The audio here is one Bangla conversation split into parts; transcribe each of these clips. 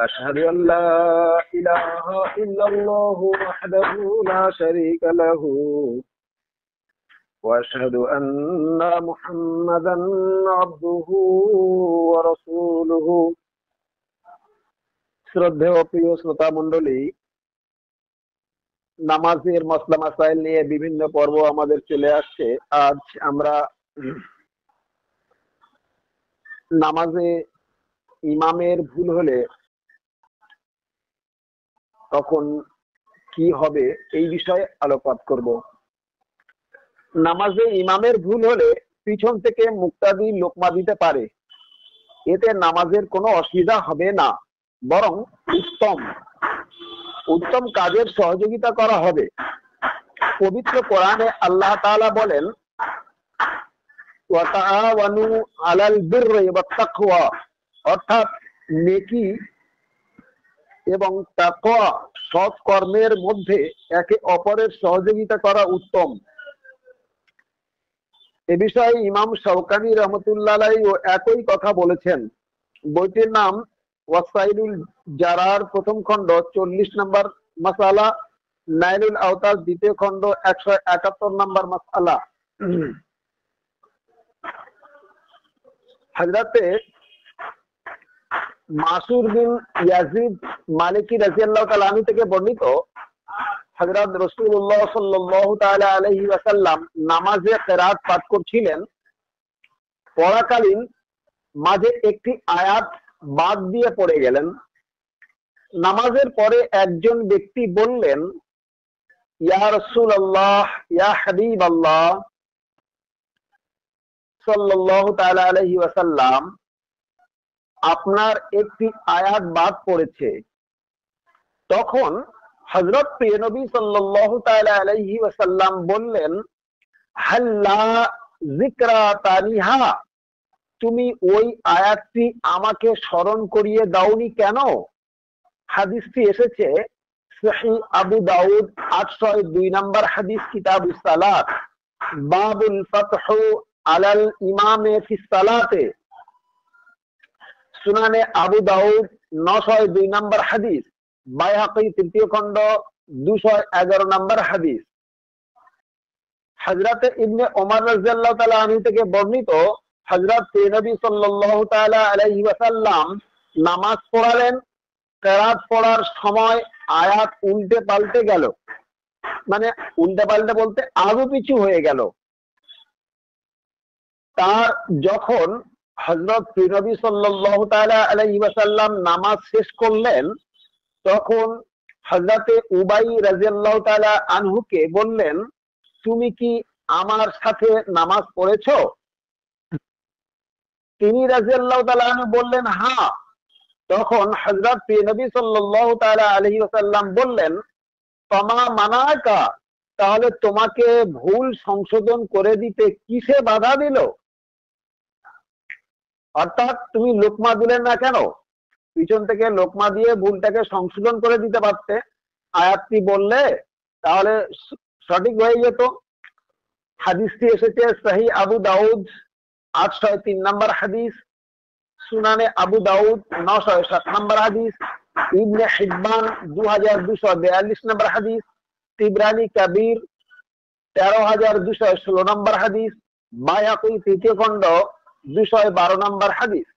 أشهد أن لا إله إلا الله وحده لا شريك له وأشهد أن محمدا عبده ورسوله। শ্রদ্ধেয় প্রিয় শ্রোতা মণ্ডলী, নামাজের মাসলা মাসাইল নিয়ে বিভিন্ন পর্ব আমাদের চলে আসছে। আজ আমরা নামাজে ইমামের ভুল হলে তখন কি হবে এই বিষয়ে আলোকপাত করব। নামাজে ইমামের ভুল হলে পিছন থেকে মুক্তাদি লোকমা দিতে পারে, এতে নামাজের কোনো অসুবিধা হবে না, বরং উত্তম কাজের সহযোগিতা করা হবে। পবিত্র কোরআনে আল্লাহ তাআলা বলেন, ওয়া তাআওয়ানু আলাল বিররি ওয়াত তাকওয়া, অর্থাৎ নেকি এবং তাকওয়া সৎ কর্মের মধ্যে একে অপরের সহযোগিতা করা উত্তম। এ বিষয়ে ইমাম শাওকানি রহমতুল্লাহ আলাইহি একই কথা বলেছেন। বইটির নাম ওয়াসাইলুল জারার, প্রথম খণ্ড 40 নম্বর মাসালা, নাইলুল আওতার দ্বিতীয় খণ্ড 171 নম্বর মাসালা। হযরতে মাসুর বিন ইয়াজিদ মালিকি রাদিয়াল্লাহু তাআলা আনহু থেকে বর্ণিত, হযরত রাসূলুল্লাহ সাল্লাল্লাহু তাআলা আলাইহি ওয়াসাল্লাম নামাজে কিরাত পাঠ করছিলেন। পড়াকালীন মাঝে একটি আয়াত বাদ দিয়ে পড়ে গেলেন। নামাজের পরে একজন ব্যক্তি বললেন, ইয়া রাসূলুল্লাহ, ইয়া হাবিবাল্লাহ সাল্লাল্লাহু তাআলা আলাইহি ওয়াসাল্লাম, আপনার একটি আয়াত বাদ পড়েছে। তখন হযরত প্রিয় নবী সাল্লাল্লাহু তাআলা আলাইহি ওয়াসাল্লাম বললেন, হাল্লা যিকরা তানিহা, তুমি ওই আয়াতটি আমাকে স্মরণ করিয়ে দাওনি কেন? হাদিসটি এসেছে সহিহ আবু দাউদ 802 নম্বর হাদিস, কিতাবুস সালাত, বাবুল ফাতহু আলাল ইমামে ফিস সালাতে। সুনানে আবু দাউদ 902 নম্বর হাদিস, বাইহাকী তৃতীয় খণ্ড 211 নম্বর হাদিস। হযরত ইবনে ওমর রাদিয়াল্লাহু তাআলা আনহু থেকে বর্ণিত, হযরত নবী সাল্লাল্লাহু তাআলা আলাইহি ওয়াসাল্লাম নামাজ পড়ালেন। কিরাত পড়ার সময় আয়াত উল্টে পাল্টে গেল, মানে উল্টে পাল্টে বলতে আরো পিছু হয়ে গেল। তার যখন হযরত নবী সাল্লাল্লাহু তাআলা আলাইহি ওয়াসাল্লাম নামাজ শেষ করলেন, তখন হযরতে উবাই রাদিয়াল্লাহু তাআলা আনহুকে বললেন, তুমি কি আমার সাথে নামাজ পড়েছো? তিনি রাদিয়াল্লাহু তাআলা আনহু বললেন, হ্যাঁ। তখন হযরত নবী সাল্লাল্লাহু তাআলা আলাইহি ওয়াসাল্লাম বললেন, তমা মানাকা, তাহলে তোমাকে ভুল সংশোধন করে দিতে কিসে বাধা দিল? অর্থাৎ তুমি লোকমা দিলেন না কেন? পিছন থেকে লোকমা দিয়ে ভুলটাকে সংশোধন করে দিতে পারতে। আয়াতটি বললে তাহলে সঠিক হয়ে যেত। হাদিসটি এসেছে সহিহ আবু দাউদ 803 নম্বর হাদিস, সুনানে আবু দাউদ 907 নম্বর হাদিস, ইবনে হিব্বান 2242 নম্বর হাদিস, তিবরানি কবির 13216 নম্বর হাদিস, বাইহাকী তৃতীয় খণ্ড 212 নম্বর হাদিস।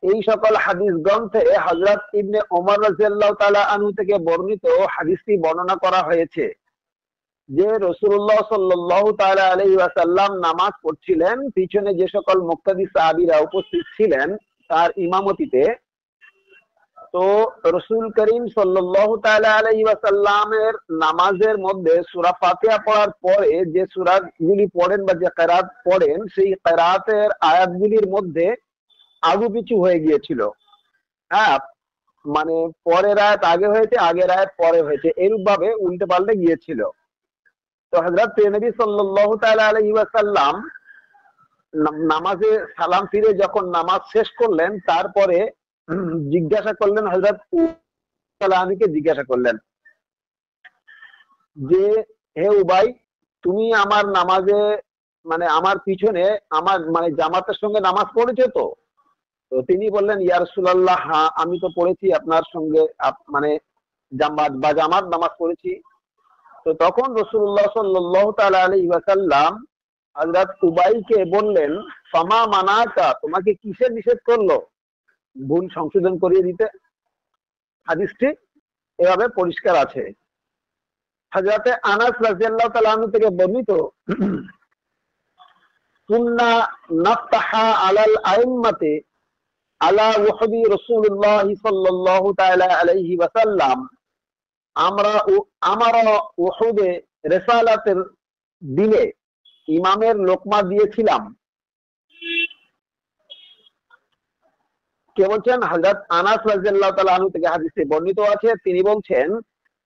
এই সকল হাদিস গ্রন্থে হযরত ইবনে ওমর রাদিয়াল্লাহু তাআলা আনহু থেকে বর্ণিত হাদিসটি বর্ণনা করা হয়েছে যে রাসূলুল্লাহ সাল্লাল্লাহু তাআলা আলাইহি ওয়াসাল্লাম নামাজ পড়ছিলেন। পিছনে যে সকল মুক্তাদি সাহাবীরা উপস্থিত ছিলেন তার ইমামতিতে, তো রাসূল করিম সাল্লাল্লাহু তাআলা আলাইহি ওয়াসাল্লামের নামাজের মধ্যে সূরা ফাতিহা পড়ার পরে যে সূরাগুলি পড়েন বা যে কিরাত পড়েন, সেই কিরাতের আয়াতগুলির মধ্যে আগু পিছু হয়ে গিয়েছিল। হ্যাঁ, মানে পরের আয়াত আগে হয়েছে, আগের আয়াত পরে হয়েছে, এরূপ ভাবে উল্টে পাল্টে গিয়েছিল। তো হযরত নবী সাল্লাল্লাহু তাআলা আলাইহি ওয়াসাল্লাম নামাজে সালাম ফিরে যখন নামাজ শেষ করলেন, তারপরে জিজ্ঞাসা করলেন, হযরত উবাইকে জিজ্ঞাসা করলেন যে, হে উবাই, তুমি আমার নামাজে মানে আমার পিছনে আমার মানে জামাতের সঙ্গে নামাজ পড়েছো তো? তো তিনি বললেন, ইয়া রাসূলুল্লাহ, হ্যাঁ আমি তো পড়েছি আপনার সঙ্গে, মানে জামাত বা জামাত নামাজ পড়েছি। তো তখন রাসূলুল্লাহ সাল্লাল্লাহু তাআলা আলাইহি ওয়াসাল্লাম হযরত উবাইকে বললেন, ফামা মানাকা, তোমাকে কিসে নিষেধ করলো ভুল সংশোধন করিয়ে দিতে? হাদিসটি এভাবে পরিষ্কার আছে। হযরতে আনাস রাদিয়াল্লাহু তাআলা আনহু থেকে বর্ণিত, কুন্না নাফতাহা আলাল আইম্মাতি আলা ওয়াহদি রাসূলুল্লাহ সাল্লাল্লাহু তাআলা আলাইহি ওয়াসাল্লাম, আমরা উহুদে রিসালাতের দিনে ইমামের লোকমা দিয়েছিলাম। কে বলছেন? হযরত আনাস রাদিয়াল্লাহু তাআলা আনহু থেকে হাদিসে বর্ণিত আছে। তিনি বলছেন,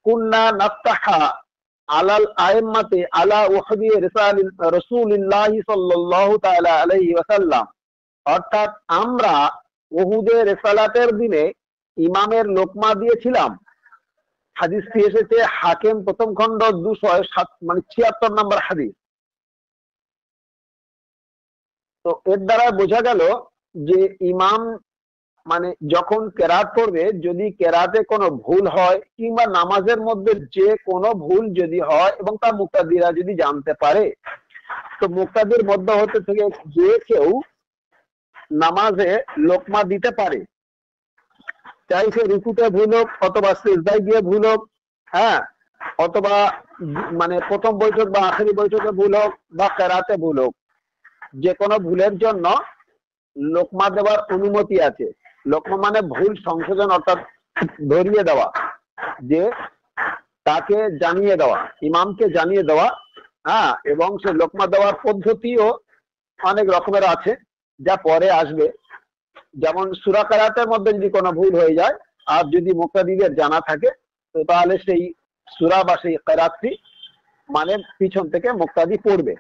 কুন্না নাফতাহা আলাল আইম্মাতি আলা ওয়াহদি রাসূলিল্লাহ সাল্লাল্লাহু তাআলা আলাইহি ওয়াসাল্লাম, অর্থাৎ আমরা উহুদে রিসালাতের দিনে ইমামের লোকমা দিয়েছিলাম। হাদিসটি এসেছে হাকিম প্রথম খণ্ড 207 মানে 76 নম্বর হাদিস। তো এর দ্বারা বোঝা গেল যে ইমাম মানে যখন কেরাত পড়বে, যদি কেরাতে কোনো ভুল হয় কিংবা নামাজের মধ্যে যে কোনো ভুল যদি হয় এবং তা মুক্তাদিরা যদি জানতে পারে, তো মুক্তাদির মধ্যে হতে থেকে যে কেউ নামাজে লোকমা দিতে পারে, চাই সে রুকুতে ভুল হোক অথবা সিজদায় গিয়ে ভুল হোক, হ্যাঁ, অথবা মানে প্রথম বৈঠক বা আখেরি বৈঠকে ভুল হোক বা কেরাতে ভুল হোক, যে কোনো ভুলের জন্য লোকমা দেওয়ার অনুমতি আছে। লোকমা মানে ভুল সংশোধন, অর্থাৎ ধরিয়ে দেওয়া, যে তাকে জানিয়ে দেওয়া, ইমামকে জানিয়ে দেওয়া। হ্যাঁ, এবং সে লোকমা দেওয়ার পদ্ধতিও অনেক রকমের আছে, যা পরে আসবে। যেমন সূরা কেরাতের মধ্যে যদি কোনো ভুল হয়ে যায় আর যদি মুক্তাদিদের জানা থাকে, তো তাহলে সেই সূরা বা সেই কেরাতটি মানে পিছন থেকে মুক্তাদি পড়বে।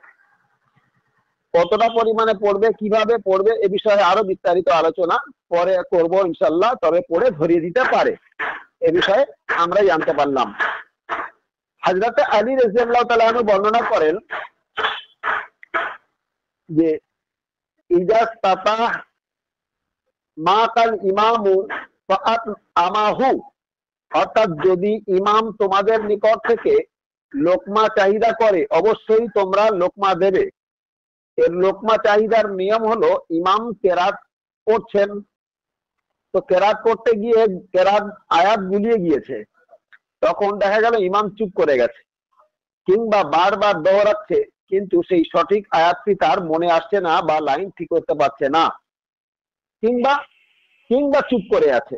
কতটা পরিমাণে পড়বে, কিভাবে পড়বে, এ বিষয়ে আরো বিস্তারিত আলোচনা পরে করব ইনশাআল্লাহ। তবে পড়ে ধরিয়ে দিতে পারে, এ বিষয়ে আমরা জানতে পারলাম। হযরত আলী রাদিয়াল্লাহু তাআলা আনহু বর্ণনা করেন যে, ইজাস্তাতা মা কাল ইমামু ফাআত আমাহু, অর্থাৎ যদি ইমাম তোমাদের নিকট থেকে লোকমা চাহিদা করে, অবশ্যই তোমরা লোকমা দেবে। এর লোকমা চাহিদার নিয়ম হলো, ইমাম কেরাত পড়ছেন, তো কেরাত করতে গিয়ে কেরাত আয়াত গুলিয়ে গিয়েছে, তখন দেখা গেল ইমাম চুপ করে গেছে কিংবা বারবার দৌড়াচ্ছে, কিন্তু সেই সঠিক আয়াতটি তার মনে আসছে না বা লাইন ঠিক করতে পারছে না, কিংবা কিংবা চুপ করে আছে,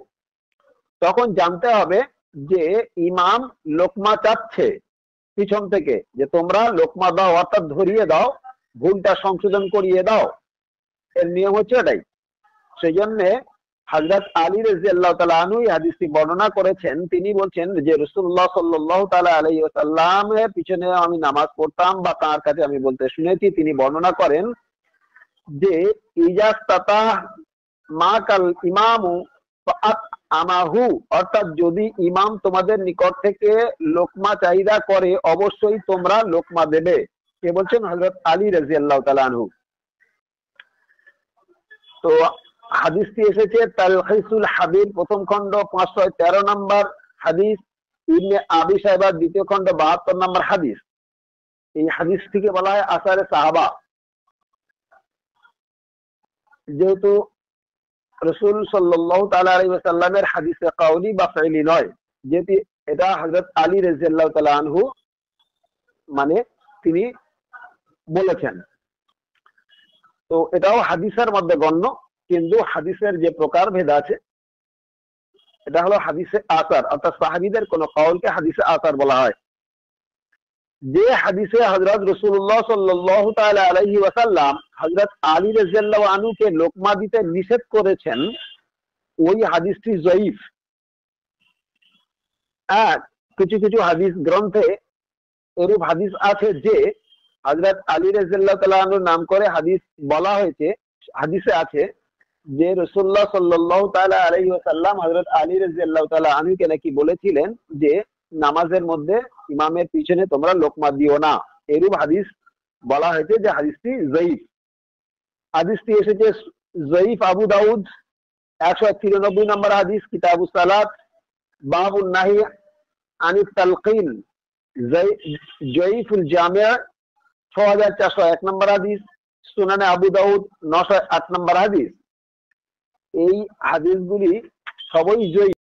তখন জানতে হবে যে ইমাম লোকমা চাচ্ছে পিছন থেকে, যে তোমরা লোকমা দাও, অর্থাৎ ধরিয়ে দাও, ভুলটা সংশোধন করিয়ে দাও। এর নিয়ম হচ্ছে এটাই। সেই জন্য হযরত আলী রাদিয়াল্লাহু তাআলা আনহু এই হাদিসটি বর্ণনা করেছেন। তিনি বলছেন যে রাসূলুল্লাহ সাল্লাল্লাহু তাআলা আলাইহি ওয়াসাল্লামের পিছনে আমি নামাজ পড়তাম বা তার কাছে আমি বলতে শুনেছি। তিনি বর্ণনা করেন যে, ইজাস্তাতা মা কাল ইমামু ফাআত আমাহু, অর্থাৎ যদি ইমাম তোমাদের নিকট থেকে লোকমা চাহিদা করে, অবশ্যই তোমরা লোকমা দেবে। কে বলছেন? হযরত আলী রাদিয়াল্লাহু তাআলা আনহু। তো হাদিসটি এসেছে তালখিসুল হাবিব প্রথম খণ্ড 513 নম্বর হাদিস, ইবনে আবি শাইবা দ্বিতীয় খণ্ড 72 নম্বর হাদিস। এই হাদিসটিকে বলা হয় আসারে সাহাবা। যেহেতু রাসূল সাল্লাল্লাহু তাআলা আলাইহি ওয়াসাল্লামের হাদিসে কাউলি বা ফি'লি নয়, যেটি এটা হযরত আলী রাদিয়াল্লাহু তাআলা আনহু মানে তিনি বলেছেন, তো এটাও হাদিসের মধ্যে গণ্য, কিন্তু হাদিসের যে প্রকার ভেদ আছে, এটা হলো হাদিসে আসার, অর্থাৎ সাহাবীদের কোন কওলকে হাদিসে আসার বলা হয়। যে হাদিসে হযরত রাসূলুল্লাহ সাল্লাল্লাহু তাআলা আলাইহি ওয়াসাল্লাম হযরত আলী রাদিয়াল্লাহু আনহুকে লোকমা দিতে নিষেধ করেছেন, ওই হাদিসটি জয়ীফ। কিছু কিছু হাদিস গ্রন্থে এরূপ হাদিস আছে যে হযরত আলী রাদিয়াল্লাহু তাআলা আনহুর নাম করে হাদিস বলা হয়েছে। হাদিসে আছে যে রাসূলুল্লাহ সাল্লাল্লাহু তাআলা আলাইহি ওয়াসাল্লাম হযরত আলী রাদিয়াল্লাহু তাআলা আনহুকে নাকি বলেছিলেন যে নামাজের মধ্যে ইমামের পিছনে তোমরা লোকমা দিও না। এরূপ হাদিস বলা হয়েছে, যে হাদিসটি জয়ীফ। হাদিসটি এসেছে জয়ীফ আবু দাউদ 193 নম্বর হাদিস কিতাবুস সালাত বাবুন নাহি আনিত তালকিন জয়ীফুল জামিয়া 6401 নম্বর হাদিস, সুনানে আবু দাউদ 908 নম্বর হাদিস। এই হাদিসগুলি সবই জয়ী।